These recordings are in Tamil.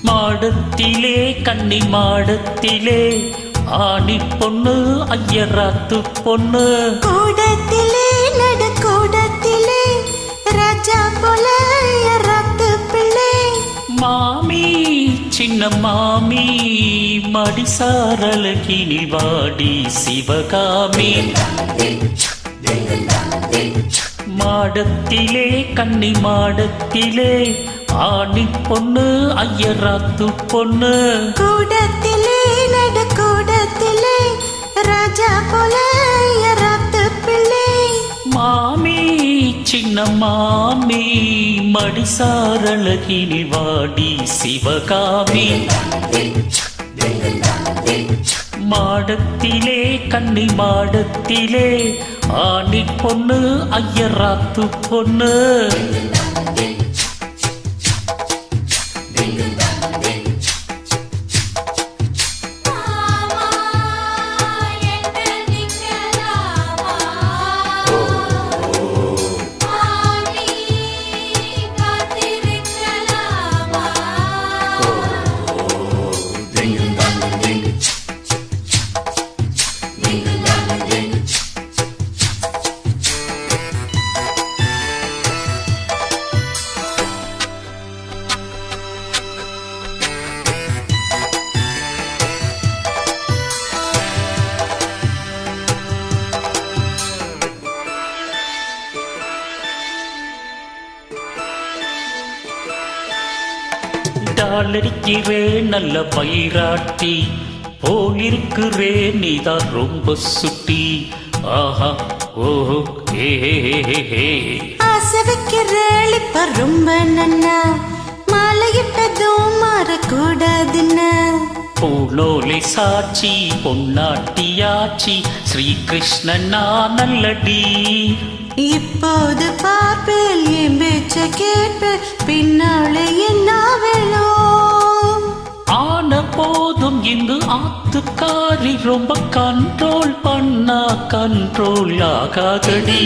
மாடத்திலே கன்னி மாடத்திலே ஆணி பொண்ணு ஐயராத்து பொண்ணு கூடத்திலே நட கூடத்திலே ராஜா போல ஐயராத்து பிள்ளை மாமி சின்ன மாமி மடிசாரலகினி வாடி சிவகாமி மாடத்திலே கன்னி மாடத்திலே ஆணி பொண்ணு ஐயராத்து பொண்ணு கூடத்திலே நட கூடத்திலே ராஜா போல ஐயராத்து பிள்ளை மாமி சின்ன மாமி மடிசாரலகினி வாடி சிவகாமி மாடத்திலே கன்னி மாடத்திலே ஆணி பொண்ணு ஐயராத்து பொண்ணு டாலடிக்கிறே நல்ல பயிராட்டி போலிருக்கிறே நீதான் ரொம்ப சுட்டி ஆஹா ஓஹோ ஏ ஆசை வைக்கிறேள் இப்ப ரொம்ப நன்னா மாலையிட்டதும் மாறக்கூடாதுன்னு பூலோலை சாட்சி பொன்னாட்டியாச்சி ஸ்ரீகிருஷ்ணனா நல்லடி இப்போது பார்ப்பேன் என் பேச்ச கேட்பேன் பின்னாலே என்ன வேணும் ஆன போதும் இந்த ஆத்துக்காரி ரொம்ப கண்ட்ரோல் பண்ணா கண்ட்ரோல் ஆகாதடி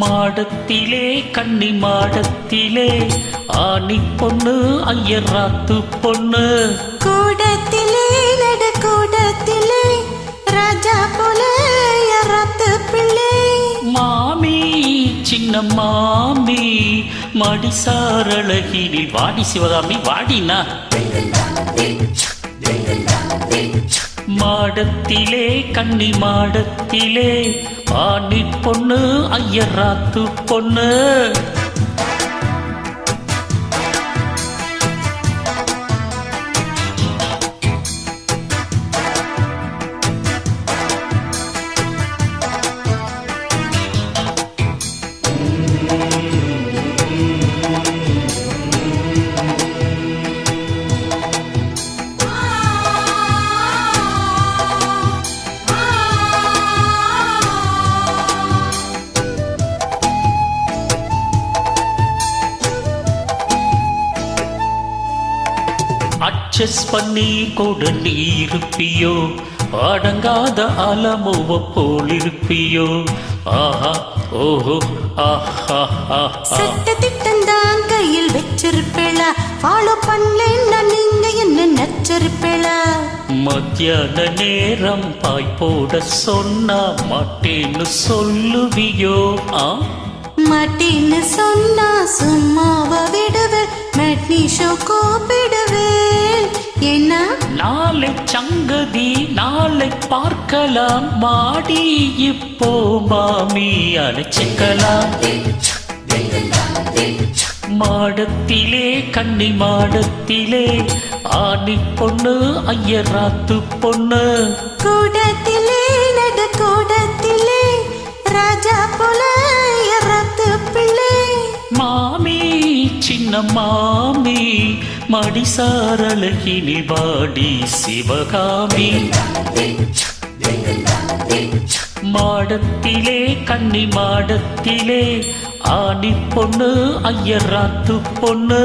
மாடத்திலே கன்னி மாடத்திலே ஆணி பொண்ணு ஐயராத்து பொண்ணு கூடத்திலே நட கூடத்திலே ராஜா போல ஐயராத்து பிள்ளை மாமி சின்ன மாமி மடிசாரலகினில் வாடி சிவகாமி வாடினா மாடத்திலே கன்னி மாடத்திலே ஆணி பொண்ணு ஐயராத்து பொண்ணு அட்ஜஸ்ட் பண்ணி கூட நீ இருப்பியோ அடங்காத அலமுவ போல் இருப்பியோ ஆஹா ஓஹோ ஆஹா சட்ட திட்டந்தான் கையில் வச்சிருப்பேளா ஃபாலோ பண்ணலன்னா நீங்க என்ன நச்சரிப்பேளா மத்தியான நேரம் பாய் போட சொன்னா மாட்டேன்னு சொல்லுவியோ மாட்டின்னு சொன்னா சும்மாவ விடுவேன் மெட்னி ஷோ கூப்பிடுவேன் என்ன நாளை சங்கதி நாளை பார்க்கலாம் மாடி இப்போ மாமி அழைச்சிக்கலாம் மாடத்திலே கன்னி மாடத்திலே ஆணி பொண்ணு ஐயராத்து பொண்ணு கூடத்திலே நட கூடத்திலே ராஜா போல ஐயராத்து பிள்ளை மாமி சின்ன மாமி மடிசாரழகினி வாடி சிவகாமி மாடத்திலே கன்னி மாடத்திலே ஆணி பொண்ணு ஐயராத்து பொண்ணு